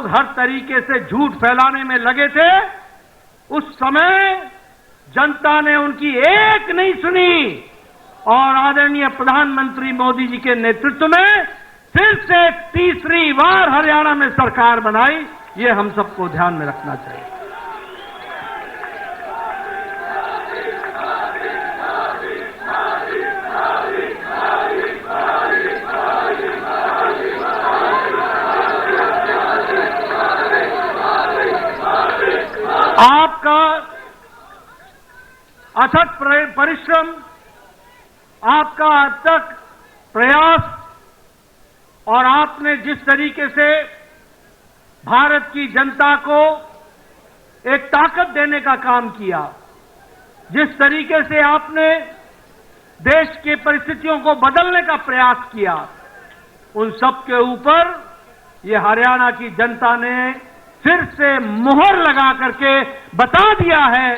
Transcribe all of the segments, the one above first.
लोग हर तरीके से झूठ फैलाने में लगे थे, उस समय जनता ने उनकी एक नहीं सुनी और आदरणीय प्रधानमंत्री मोदी जी के नेतृत्व में फिर से तीसरी बार हरियाणा में सरकार बनाई। ये हम सबको ध्यान में रखना चाहिए। आपका अथक परिश्रम, आपका अथक प्रयास और आपने जिस तरीके से भारत की जनता को एक ताकत देने का काम किया, जिस तरीके से आपने देश की परिस्थितियों को बदलने का प्रयास किया, उन सब के ऊपर ये हरियाणा की जनता ने फिर से मुहर लगा करके बता दिया है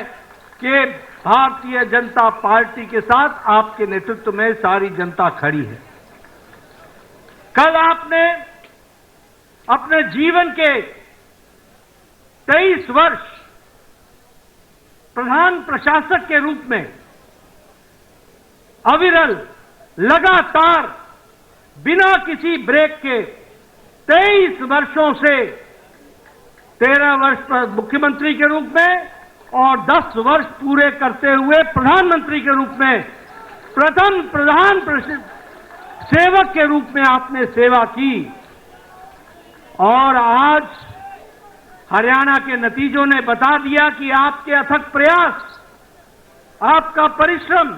कि भारतीय जनता पार्टी के साथ आपके नेतृत्व में सारी जनता खड़ी है। कल आपने अपने जीवन के 23 वर्ष प्रधान प्रशासक के रूप में अविरल, लगातार, बिना किसी ब्रेक के 23 वर्षों से 13 वर्ष पर मुख्यमंत्री के रूप में और 10 वर्ष पूरे करते हुए प्रधानमंत्री के रूप में प्रथम प्रधान सेवक के रूप में आपने सेवा की और आज हरियाणा के नतीजों ने बता दिया कि आपके अथक प्रयास, आपका परिश्रम,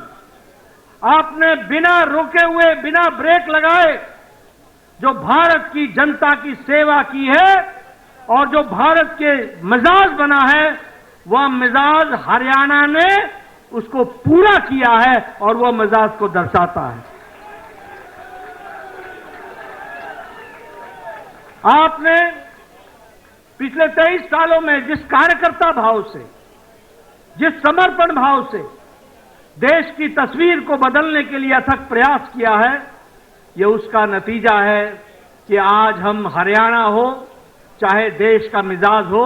आपने बिना रुके हुए, बिना ब्रेक लगाए जो भारत की जनता की सेवा की है और जो भारत के मिजाज बना है, वह मिजाज हरियाणा ने उसको पूरा किया है और वह मिजाज को दर्शाता है। आपने पिछले 23 सालों में जिस कार्यकर्ता भाव से, जिस समर्पण भाव से देश की तस्वीर को बदलने के लिए अथक प्रयास किया है, यह उसका नतीजा है कि आज हम हरियाणा हो चाहे देश का मिजाज हो,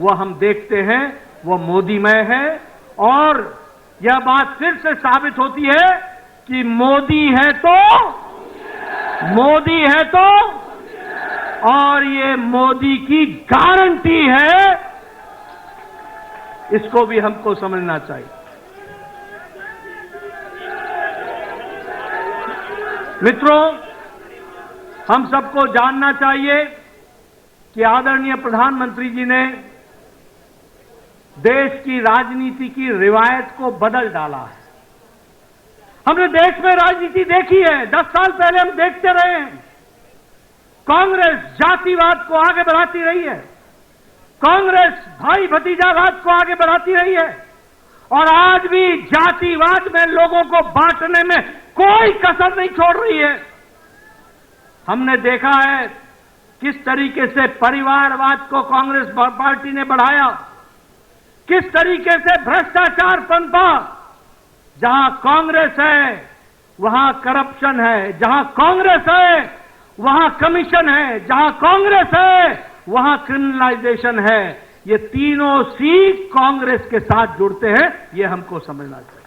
वह हम देखते हैं वह मोदीमय है। और यह बात फिर से साबित होती है कि मोदी है तो और ये मोदी की गारंटी है, इसको भी हमको समझना चाहिए। मित्रों, हम सबको जानना चाहिए कि आदरणीय प्रधानमंत्री जी ने देश की राजनीति की रिवायत को बदल डाला है। हमने देश में राजनीति देखी है, 10 साल पहले हम देखते रहे हैं। कांग्रेस जातिवाद को आगे बढ़ाती रही है, कांग्रेस भाई भतीजावाद को आगे बढ़ाती रही है और आज भी जातिवाद में लोगों को बांटने में कोई कसर नहीं छोड़ रही है। हमने देखा है किस तरीके से परिवारवाद को कांग्रेस पार्टी ने बढ़ाया, किस तरीके से भ्रष्टाचार पनपा। जहां कांग्रेस है वहां करप्शन है, जहां कांग्रेस है वहां कमीशन है, जहां कांग्रेस है वहां क्रिमिनलाइजेशन है। ये तीनों सी कांग्रेस के साथ जुड़ते हैं, ये हमको समझना चाहिए।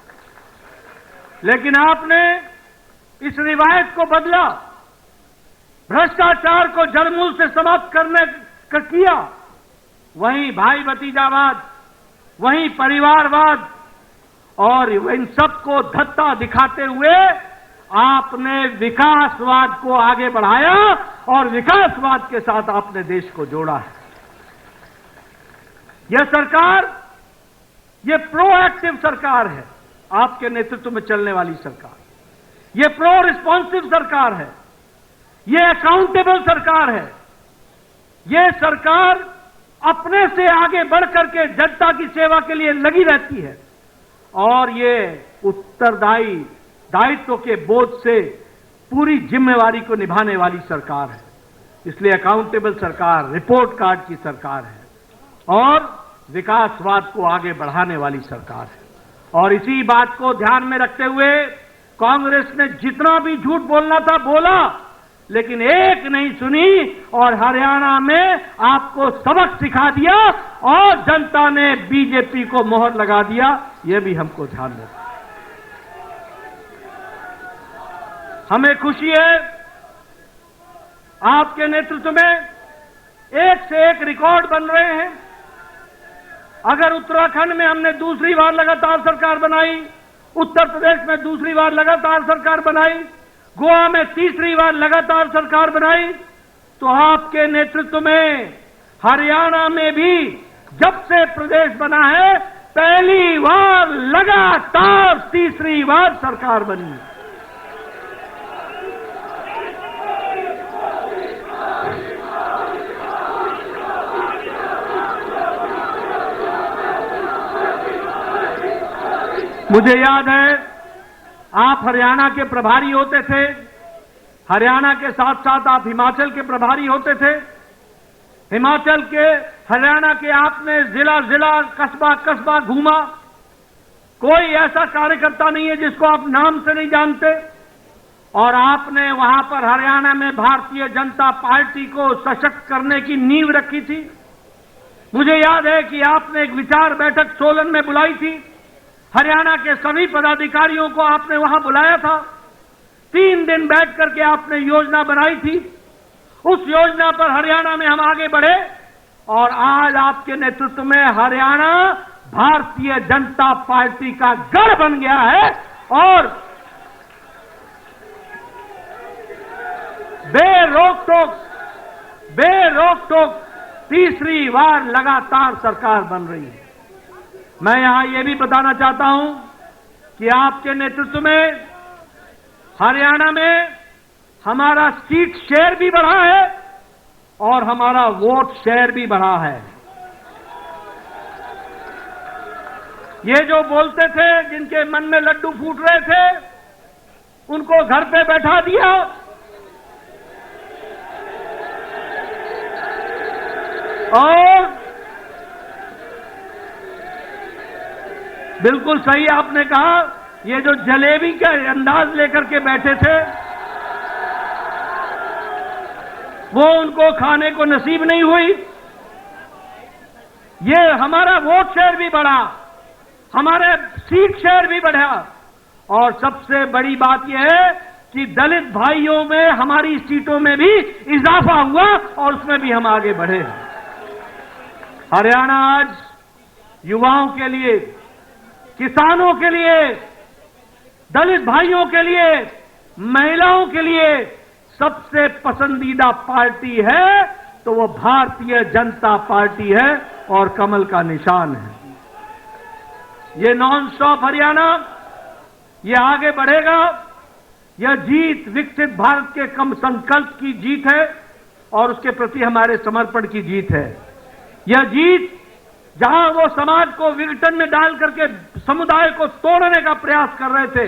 लेकिन आपने इस रिवायत को बदला, भ्रष्टाचार को जड़मूल से समाप्त करने का किया। वहीं भाई भतीजावाद, वहीं परिवारवाद और इन सबको धत्ता दिखाते हुए आपने विकासवाद को आगे बढ़ाया और विकासवाद के साथ आपने देश को जोड़ा है। यह सरकार, यह प्रोएक्टिव सरकार है, आपके नेतृत्व में चलने वाली सरकार। यह प्रो रिस्पॉन्सिव सरकार है, यह अकाउंटेबल सरकार है। यह सरकार अपने से आगे बढ़कर के जनता की सेवा के लिए लगी रहती है और ये उत्तरदायी दायित्व के बोझ से पूरी जिम्मेवारी को निभाने वाली सरकार है। इसलिए अकाउंटेबल सरकार, रिपोर्ट कार्ड की सरकार है और विकासवाद को आगे बढ़ाने वाली सरकार है। और इसी बात को ध्यान में रखते हुए कांग्रेस ने जितना भी झूठ बोलना था बोला, लेकिन एक नहीं सुनी और हरियाणा में आपको सबक सिखा दिया और जनता ने बीजेपी को मोहर लगा दिया। यह भी हमको ध्यान रखना। हमें खुशी है आपके नेतृत्व में एक से एक रिकॉर्ड बन रहे हैं। अगर उत्तराखंड में हमने दूसरी बार लगातार सरकार बनाई, उत्तर प्रदेश में दूसरी बार लगातार सरकार बनाई, गोवा में तीसरी बार लगातार सरकार बनाई, तो आपके नेतृत्व में हरियाणा में भी जब से प्रदेश बना है पहली बार लगातार तीसरी बार सरकार बनी। मुझे याद है आप हरियाणा के प्रभारी होते थे, हरियाणा के साथ साथ आप हिमाचल के प्रभारी होते थे। हिमाचल के हरियाणा के आपने जिला जिला कस्बा कस्बा घूमा। कोई ऐसा कार्यकर्ता नहीं है जिसको आप नाम से नहीं जानते। और आपने वहां पर हरियाणा में भारतीय जनता पार्टी को सशक्त करने की नींव रखी थी। मुझे याद है कि आपने एक विचार बैठक सोलन में बुलाई थी। हरियाणा के सभी पदाधिकारियों को आपने वहां बुलाया था। 3 दिन बैठ करके आपने योजना बनाई थी। उस योजना पर हरियाणा में हम आगे बढ़े और आज आपके नेतृत्व में हरियाणा भारतीय जनता पार्टी का गढ़ बन गया है और बेरोक टोक तीसरी बार लगातार सरकार बन रही है। मैं यहां यह भी बताना चाहता हूं कि आपके नेतृत्व में हरियाणा में हमारा सीट शेयर भी बढ़ा है और हमारा वोट शेयर भी बढ़ा है। ये जो बोलते थे, जिनके मन में लड्डू फूट रहे थे, उनको घर पे बैठा दिया और बिल्कुल सही आपने कहा, ये जो जलेबी का अंदाज लेकर के बैठे थे वो उनको खाने को नसीब नहीं हुई। ये हमारा वोट शेयर भी बढ़ा, हमारे सीट शेयर भी बढ़ा और सबसे बड़ी बात यह है कि दलित भाइयों में हमारी सीटों में भी इजाफा हुआ और उसमें भी हम आगे बढ़े। हरियाणा आज युवाओं के लिए, किसानों के लिए, दलित भाइयों के लिए, महिलाओं के लिए सबसे पसंदीदा पार्टी है तो वो भारतीय जनता पार्टी है और कमल का निशान है। ये नॉन स्टॉप हरियाणा, ये आगे बढ़ेगा। यह जीत विकसित भारत के कम संकल्प की जीत है और उसके प्रति हमारे समर्पण की जीत है। यह जीत जहां वो समाज को विघटन में डाल करके समुदाय को तोड़ने का प्रयास कर रहे थे,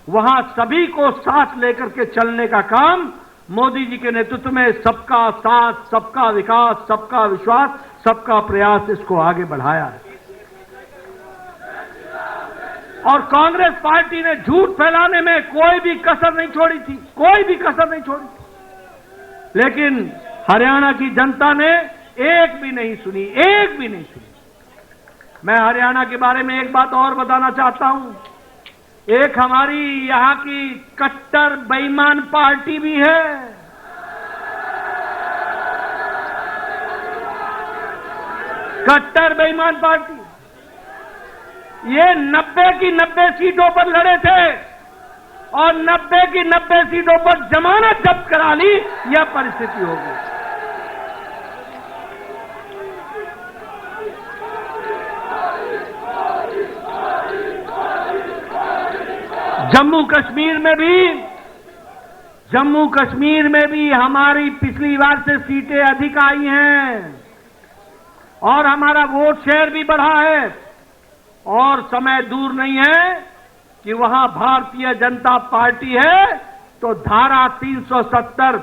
वहां सभी को साथ लेकर के चलने का काम मोदी जी के नेतृत्व में सबका साथ, सबका विकास, सबका विश्वास, सबका प्रयास, इसको आगे बढ़ाया है। और कांग्रेस पार्टी ने झूठ फैलाने में कोई भी कसर नहीं छोड़ी थी, कोई भी कसर नहीं छोड़ी थी। लेकिन हरियाणा की जनता ने एक भी नहीं सुनी, एक भी नहीं सुनी। मैं हरियाणा के बारे में एक बात और बताना चाहता हूं। एक हमारी यहां की कट्टर बेईमान पार्टी भी है। कट्टर बेईमान पार्टी, ये 90 की 90 सीटों पर लड़े थे और 90 की 90 सीटों पर जमानत जब्त करा ली। यह परिस्थिति होगी। जम्मू कश्मीर में भी हमारी पिछली बार से सीटें अधिक आई हैं और हमारा वोट शेयर भी बढ़ा है और समय दूर नहीं है कि वहां भारतीय जनता पार्टी है तो धारा 370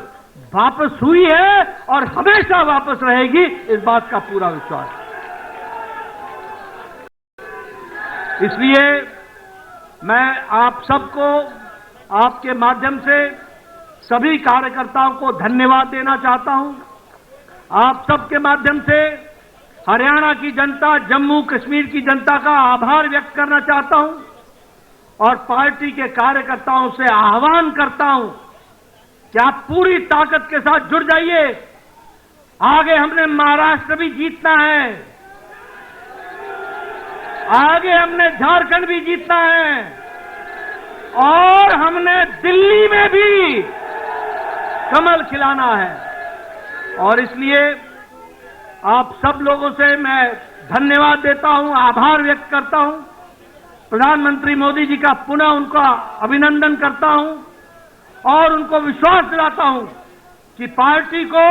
वापस हुई है और हमेशा वापस रहेगी, इस बात का पूरा विश्वास है। इसलिए मैं आप सबको आपके माध्यम से सभी कार्यकर्ताओं को धन्यवाद देना चाहता हूं। आप सबके माध्यम से हरियाणा की जनता, जम्मू कश्मीर की जनता का आभार व्यक्त करना चाहता हूं और पार्टी के कार्यकर्ताओं से आह्वान करता हूं कि आप पूरी ताकत के साथ जुड़ जाइए। आगे हमने महाराष्ट्र भी जीतना है, आगे हमने झारखंड भी जीतना है और हमने दिल्ली में भी कमल खिलाना है। और इसलिए आप सब लोगों से मैं धन्यवाद देता हूं, आभार व्यक्त करता हूं। प्रधानमंत्री मोदी जी का पुनः उनका अभिनंदन करता हूं और उनको विश्वास दिलाता हूं कि पार्टी को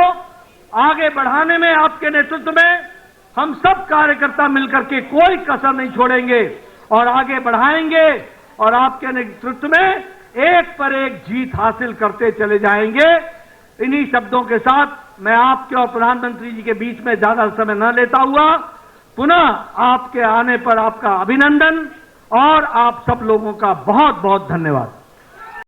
आगे बढ़ाने में आपके नेतृत्व में हम सब कार्यकर्ता मिलकर के कोई कसर नहीं छोड़ेंगे और आगे बढ़ाएंगे और आपके नेतृत्व में एक पर एक जीत हासिल करते चले जाएंगे। इन्हीं शब्दों के साथ मैं आपके और प्रधानमंत्री जी के बीच में ज्यादा समय न लेता हुआ पुनः आपके आने पर आपका अभिनंदन और आप सब लोगों का बहुत बहुत धन्यवाद।